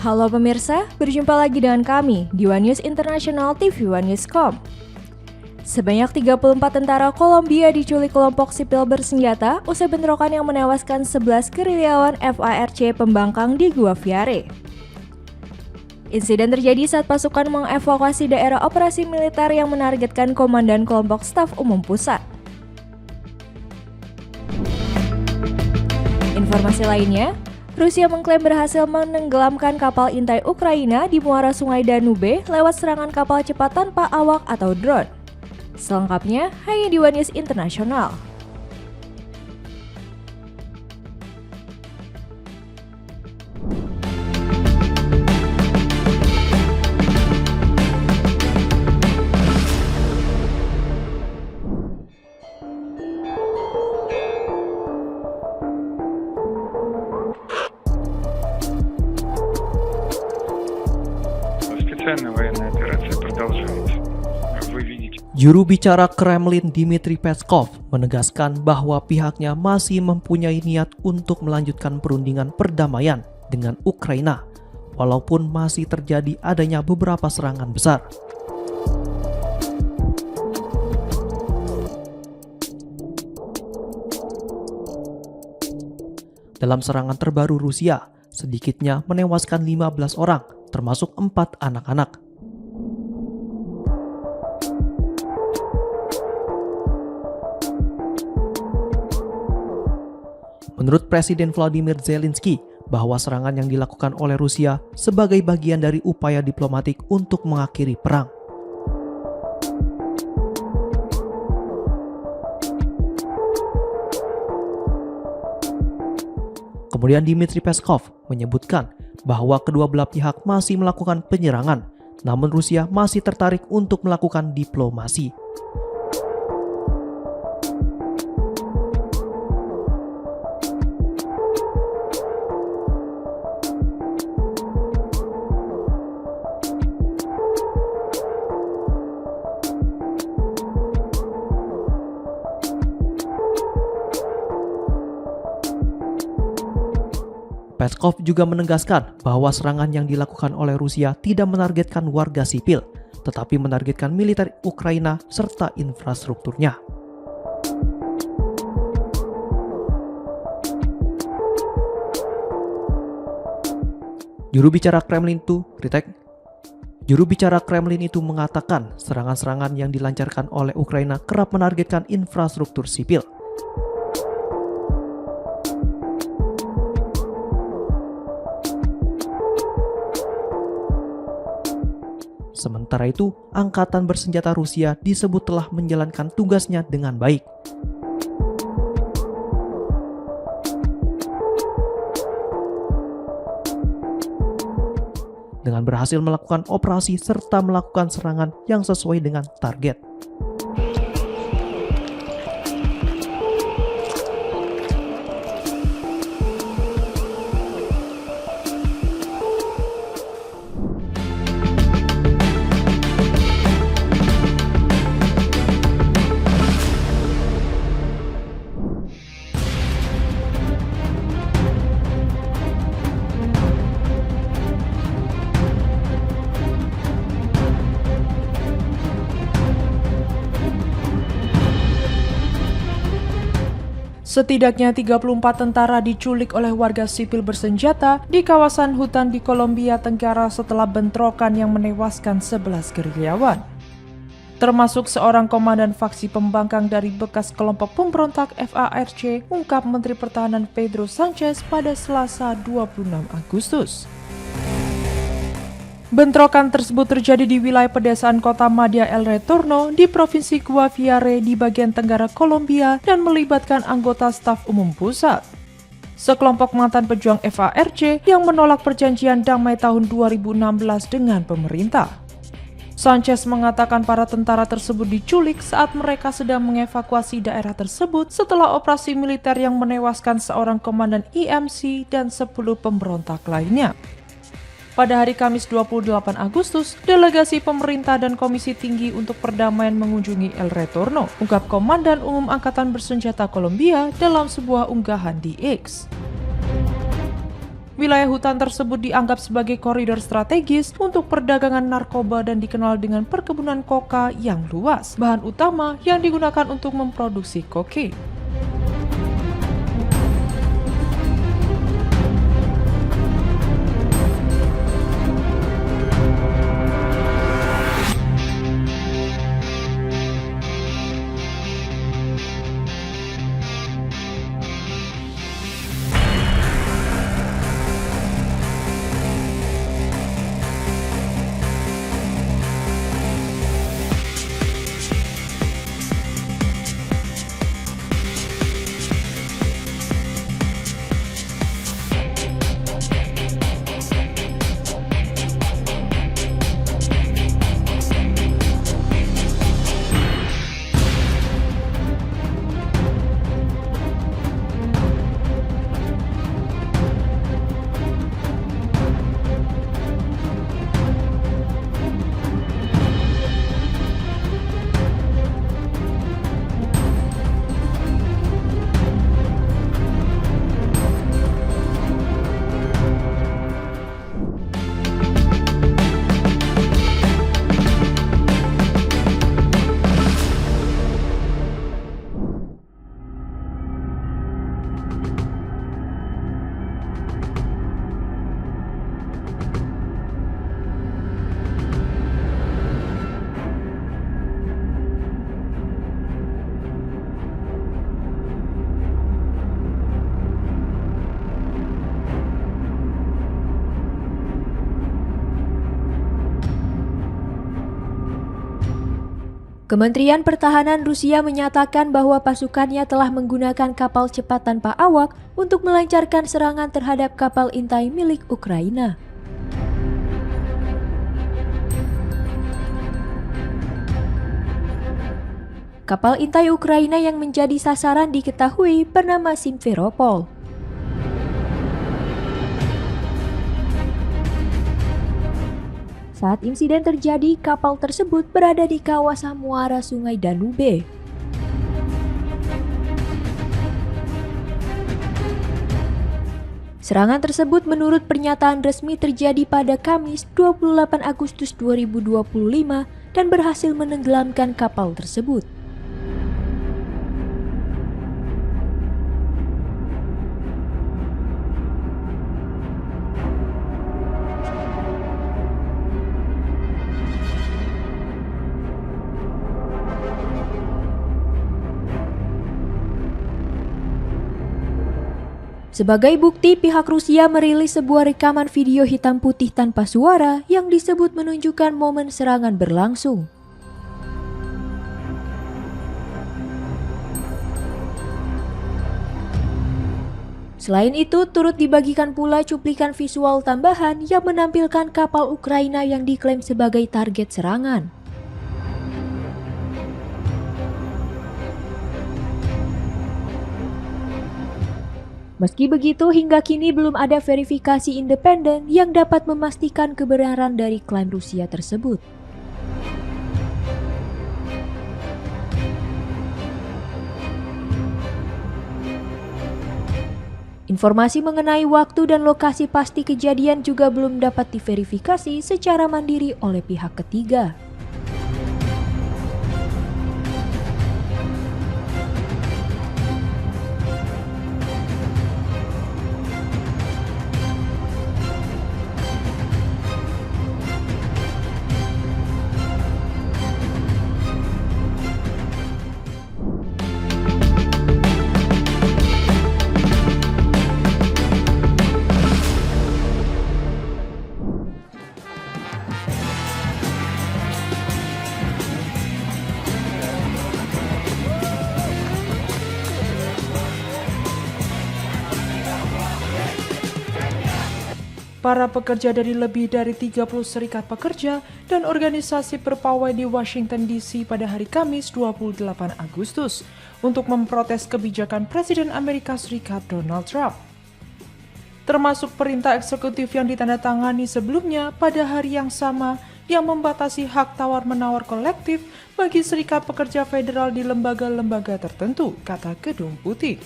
Halo pemirsa, berjumpa lagi dengan kami di One News International TV One News.com. Sebanyak 34 tentara Kolombia diculik kelompok sipil bersenjata usai bentrokan yang menewaskan 11 gerilyawan FARC pembangkang di Guaviare. Insiden terjadi saat pasukan mengevakuasi daerah operasi militer yang menargetkan Komandan Kelompok Staf Umum Pusat. Informasi lainnya, Rusia mengklaim berhasil menenggelamkan kapal intai Ukraina di muara sungai Danube lewat serangan kapal cepat tanpa awak atau drone. Selengkapnya hanya di One News International. Специальная военная операция продолжается. Вы видите. Juru bicara Kremlin Dmitry Peskov menegaskan bahwa pihaknya masih mempunyai niat untuk melanjutkan perundingan perdamaian dengan Ukraina, walaupun masih terjadi adanya beberapa serangan besar. Dalam serangan terbaru Rusia, sedikitnya menewaskan 15 orang, termasuk 4 anak-anak. Menurut Presiden Vladimir Zelensky, bahwa serangan yang dilakukan oleh Rusia sebagai bagian dari upaya diplomatik untuk mengakhiri perang. Kemudian Dmitry Peskov menyebutkan bahwa kedua belah pihak masih melakukan penyerangan, namun Rusia masih tertarik untuk melakukan diplomasi. Peskov juga menegaskan bahwa serangan yang dilakukan oleh Rusia tidak menargetkan warga sipil, tetapi menargetkan militer Ukraina serta infrastrukturnya. Juru bicara Kremlin itu mengatakan serangan-serangan yang dilancarkan oleh Ukraina kerap menargetkan infrastruktur sipil. Sementara itu, angkatan bersenjata Rusia disebut telah menjalankan tugasnya dengan baik. Dengan berhasil melakukan operasi serta melakukan serangan yang sesuai dengan target. Setidaknya 34 tentara diculik oleh warga sipil bersenjata di kawasan hutan di Kolombia Tenggara setelah bentrokan yang menewaskan 11 gerilyawan. Termasuk seorang komandan faksi pembangkang dari bekas kelompok pemberontak FARC, ungkap Menteri Pertahanan Pedro Sanchez pada Selasa 26 Agustus. Bentrokan tersebut terjadi di wilayah pedesaan kota Madia El Retorno di Provinsi Guaviare di bagian tenggara Kolombia dan melibatkan anggota staf umum pusat. Sekelompok mantan pejuang FARC yang menolak perjanjian damai tahun 2016 dengan pemerintah. Sanchez mengatakan para tentara tersebut diculik saat mereka sedang mengevakuasi daerah tersebut setelah operasi militer yang menewaskan seorang komandan IMC dan 10 pemberontak lainnya. Pada hari Kamis 28 Agustus, delegasi pemerintah dan Komisi Tinggi untuk Perdamaian mengunjungi El Retorno, ungkap Komandan Umum Angkatan Bersenjata Kolombia dalam sebuah unggahan di X. Wilayah hutan tersebut dianggap sebagai koridor strategis untuk perdagangan narkoba dan dikenal dengan perkebunan koka yang luas, bahan utama yang digunakan untuk memproduksi kokain. Kementerian Pertahanan Rusia menyatakan bahwa pasukannya telah menggunakan kapal cepat tanpa awak untuk melancarkan serangan terhadap kapal intai milik Ukraina. Kapal intai Ukraina yang menjadi sasaran diketahui bernama Simferopol. Saat insiden terjadi, kapal tersebut berada di kawasan muara Sungai Danube. Serangan tersebut menurut pernyataan resmi terjadi pada Kamis 28 Agustus 2025 dan berhasil menenggelamkan kapal tersebut. Sebagai bukti, pihak Rusia merilis sebuah rekaman video hitam putih tanpa suara yang disebut menunjukkan momen serangan berlangsung. Selain itu, turut dibagikan pula cuplikan visual tambahan yang menampilkan kapal Ukraina yang diklaim sebagai target serangan. Meski begitu, hingga kini belum ada verifikasi independen yang dapat memastikan kebenaran dari klaim Rusia tersebut. Informasi mengenai waktu dan lokasi pasti kejadian juga belum dapat diverifikasi secara mandiri oleh pihak ketiga. Para pekerja dari lebih dari 30 serikat pekerja dan organisasi perpawai di Washington DC pada hari Kamis 28 Agustus untuk memprotes kebijakan Presiden Amerika Serikat Donald Trump. Termasuk perintah eksekutif yang ditandatangani sebelumnya pada hari yang sama yang membatasi hak tawar-menawar kolektif bagi serikat pekerja federal di lembaga-lembaga tertentu, kata Gedung Putih.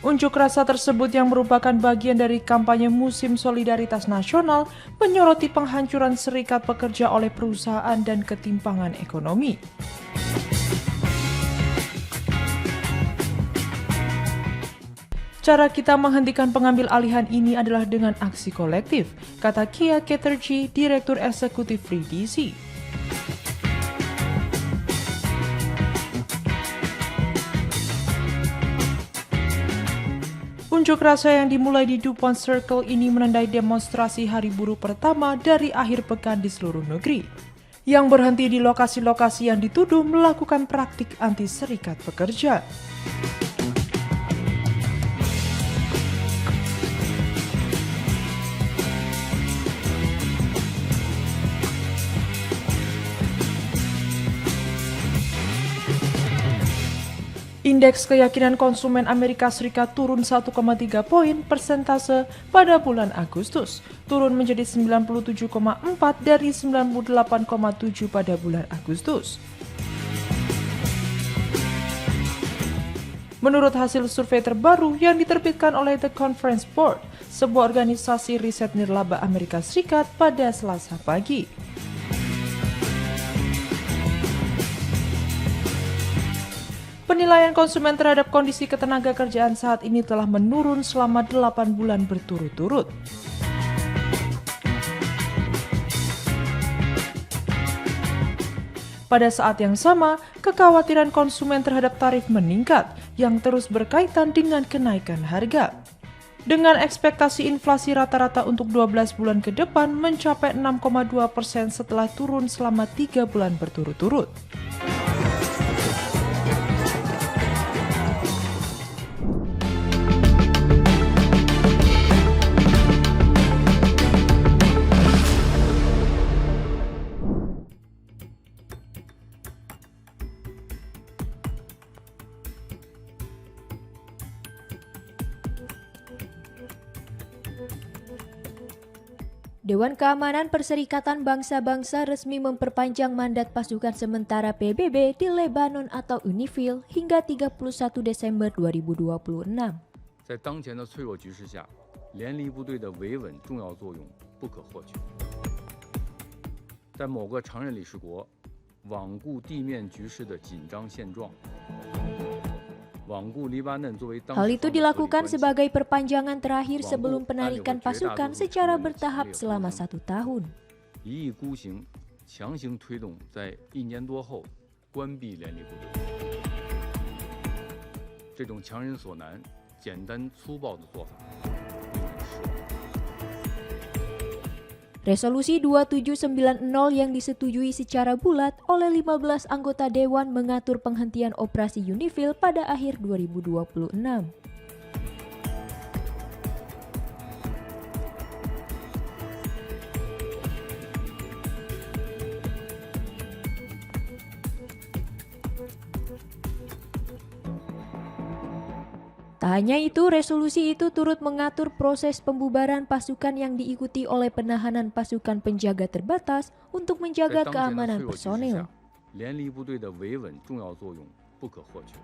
Unjuk rasa tersebut yang merupakan bagian dari kampanye musim solidaritas nasional menyoroti penghancuran serikat pekerja oleh perusahaan dan ketimpangan ekonomi. Cara kita menghentikan pengambil alihan ini adalah dengan aksi kolektif, kata Kia Ketterjee, Direktur Eksekutif Free DC. Unjuk rasa yang dimulai di DuPont Circle ini menandai demonstrasi hari buruh pertama dari akhir pekan di seluruh negeri, yang berhenti di lokasi-lokasi yang dituduh melakukan praktik anti serikat pekerja. Indeks keyakinan konsumen Amerika Serikat turun 1,3 poin persentase pada bulan Agustus, turun menjadi 97,4 dari 98,7 pada bulan Agustus. Menurut hasil survei terbaru yang diterbitkan oleh The Conference Board, sebuah organisasi riset nirlaba Amerika Serikat pada Selasa pagi. Penilaian konsumen terhadap kondisi ketenagakerjaan saat ini telah menurun selama 8 bulan berturut-turut. Pada saat yang sama, kekhawatiran konsumen terhadap tarif meningkat yang terus berkaitan dengan kenaikan harga. Dengan ekspektasi inflasi rata-rata untuk 12 bulan ke depan mencapai 6,2% setelah turun selama 3 bulan berturut-turut. Dewan Keamanan Perserikatan Bangsa-Bangsa resmi memperpanjang mandat pasukan sementara PBB di Lebanon atau UNIFIL hingga 31 Desember 2026. 在当前的脆弱局势下，联离部队的维稳重要作用不可或缺。在某个常任理事国罔顾地面局势的紧张现状， Hal itu dilakukan sebagai perpanjangan terakhir sebelum penarikan pasukan secara bertahap selama 1 tahun. 一意孤行，强行推动在1年多后关闭联立部队。这种强人所难、简单粗暴的做法，令人失望。 Resolusi 2790 yang disetujui secara bulat oleh 15 anggota Dewan mengatur penghentian operasi UNIFIL pada akhir 2026. Tak hanya itu, resolusi itu turut mengatur proses pembubaran pasukan yang diikuti oleh penahanan pasukan penjaga terbatas untuk menjaga keamanan personil. 联离部队的维稳重要作用不可或缺。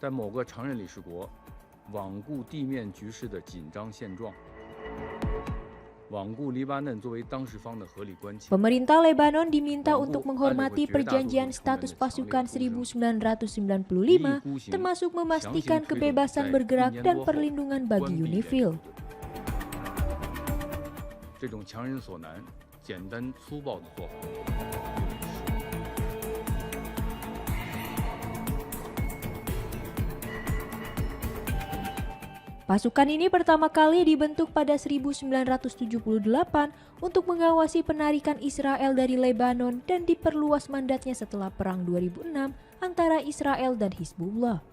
在某个常任理事国罔顾地面局势的紧张现状， Pemerintah Lebanon diminta untuk menghormati perjanjian status pasukan 1995, termasuk memastikan kebebasan bergerak dan perlindungan bagi UNIFIL. 这种强人所难、简单粗暴的做法。 Pasukan ini pertama kali dibentuk pada 1978 untuk mengawasi penarikan Israel dari Lebanon dan diperluas mandatnya setelah Perang 2006 antara Israel dan Hizbullah.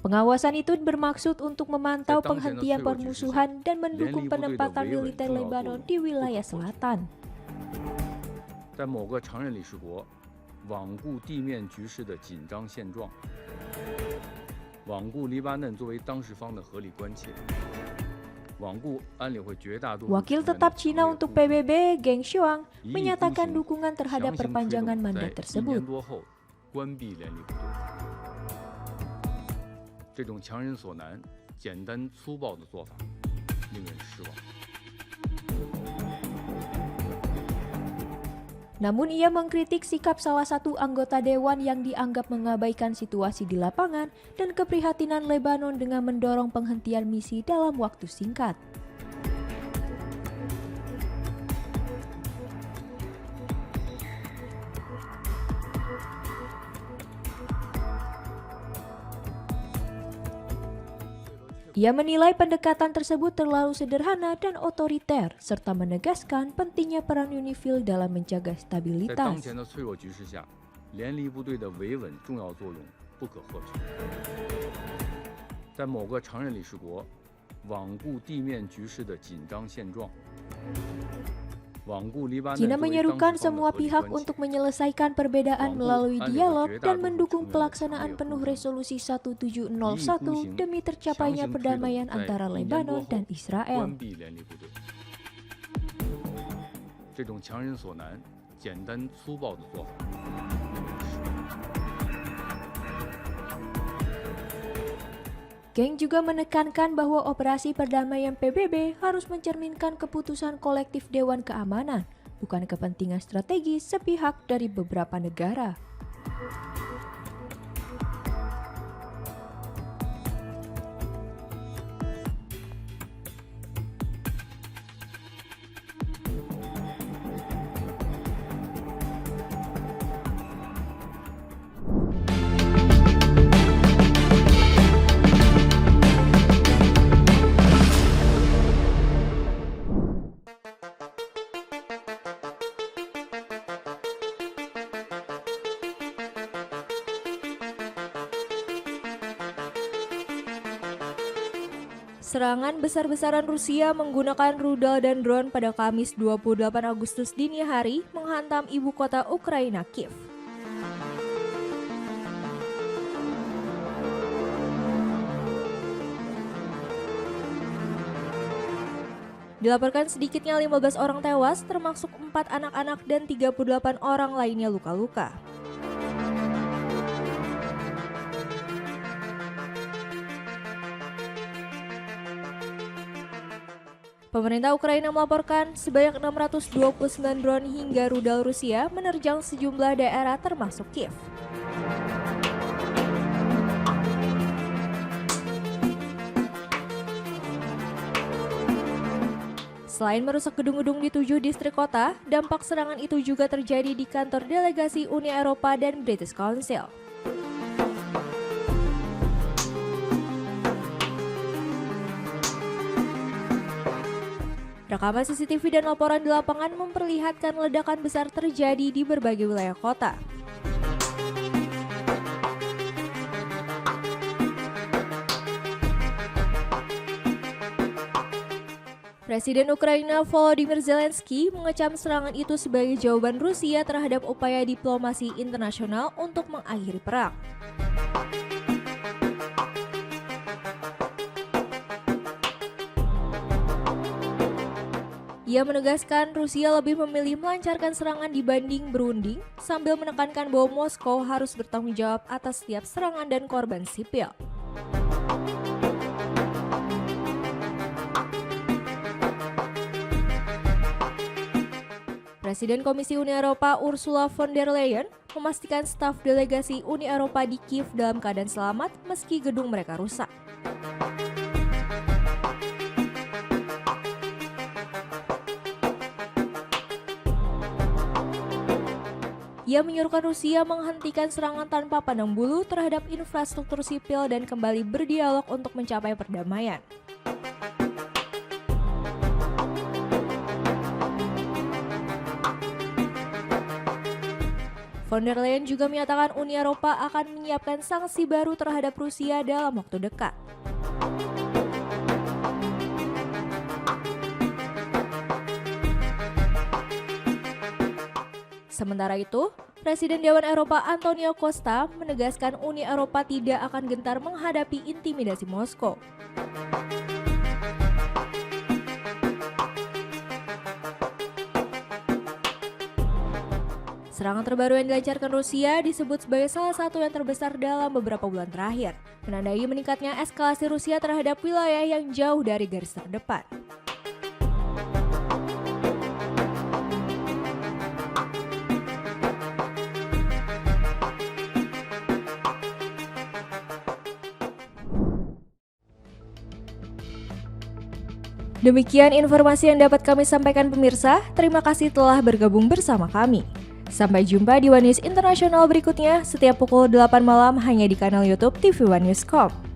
Pengawasan itu bermaksud untuk memantau penghentian permusuhan dan mendukung penempatan militer Lebanon di wilayah selatan. 在某个常任理事国罔顾地面局势的紧张现状，罔顾黎巴嫩作为当事方的合理关切，罔顾安理会绝大多数 Wakil 成员的 tetap 强 Cina 烈 untuk 呼吁 PBB, Geng Shuang, 一意孤 menyatakan 行 dukungan terhadap 强行推 perpanjangan 动 mandat 在1 tersebut. 年多后关闭联立部队。这种强人所难、简单粗暴的做法令人失望。 Namun ia mengkritik sikap salah satu anggota dewan yang dianggap mengabaikan situasi di lapangan dan keprihatinan Lebanon dengan mendorong penghentian misi dalam waktu singkat. Ia menilai pendekatan tersebut terlalu sederhana dan otoriter, serta menegaskan pentingnya peran UNIFIL dalam menjaga 在当 stabilitas. 前的脆弱局势下，联立部队的维稳重要作用不可或缺。在某个常任理事国罔顾地面局势的紧张现状，罔顾黎巴嫩 Cina 作为当 menyerukan 事方的 semua 合理 pihak 关切。 untuk menyelesaikan perbedaan Mampu melalui alih dialog berjeda dan dulu mendukung dengan pelaksanaan Islam penuh yang resolusi 1701 pusing, demi tercapainya Xiang Xing perdamaian Freedom antara 在1年多 Lebanon 后 dan Israel. 关闭联立部队。这种强人所难、简单粗暴的做法令人失望。 Geng juga menekankan bahwa operasi perdamaian PBB harus mencerminkan keputusan kolektif Dewan Keamanan, bukan kepentingan strategis sepihak dari beberapa negara. Serangan besar-besaran Rusia menggunakan rudal dan drone pada Kamis 28 Agustus dini hari menghantam ibu kota Ukraina, Kiev. Dilaporkan sedikitnya 15 orang tewas, termasuk 4 anak-anak dan 38 orang lainnya luka-luka. Pemerintah Ukraina melaporkan sebanyak 629 drone hingga rudal Rusia menerjang sejumlah daerah termasuk Kiev. Selain merusak gedung-gedung di 7 distrik kota, dampak serangan itu juga terjadi di kantor delegasi Uni Eropa dan British Council. Rekaman CCTV dan laporan di lapangan memperlihatkan ledakan besar terjadi di berbagai wilayah kota. Presiden Ukraina Volodymyr Zelensky mengecam serangan itu sebagai jawaban Rusia terhadap upaya diplomasi internasional untuk mengakhiri perang. Ia menegaskan Rusia lebih memilih melancarkan serangan dibanding berunding, sambil menekankan bahwa Moskow harus bertanggung jawab atas setiap serangan dan korban sipil. Presiden Komisi Uni Eropa Ursula von der Leyen memastikan staf delegasi Uni Eropa di Kiev dalam keadaan selamat meski gedung mereka rusak. Ia menyuruhkan Rusia menghentikan serangan tanpa pandang bulu terhadap infrastruktur sipil dan kembali berdialog untuk mencapai perdamaian. Von der Leyen juga menyatakan Uni Eropa akan menyiapkan sanksi baru terhadap Rusia dalam waktu dekat. Sementara itu, Presiden Dewan Eropa Antonio Costa menegaskan Uni Eropa tidak akan gentar menghadapi intimidasi Moskow. Serangan terbaru yang dilancarkan Rusia disebut sebagai salah satu yang terbesar dalam beberapa bulan terakhir, menandai meningkatnya eskalasi Rusia terhadap wilayah yang jauh dari garis terdepan. Demikian informasi yang dapat kami sampaikan pemirsa. Terima kasih telah bergabung bersama kami. Sampai jumpa di One News Internasional berikutnya setiap pukul 8 malam hanya di kanal YouTube TV One News.com.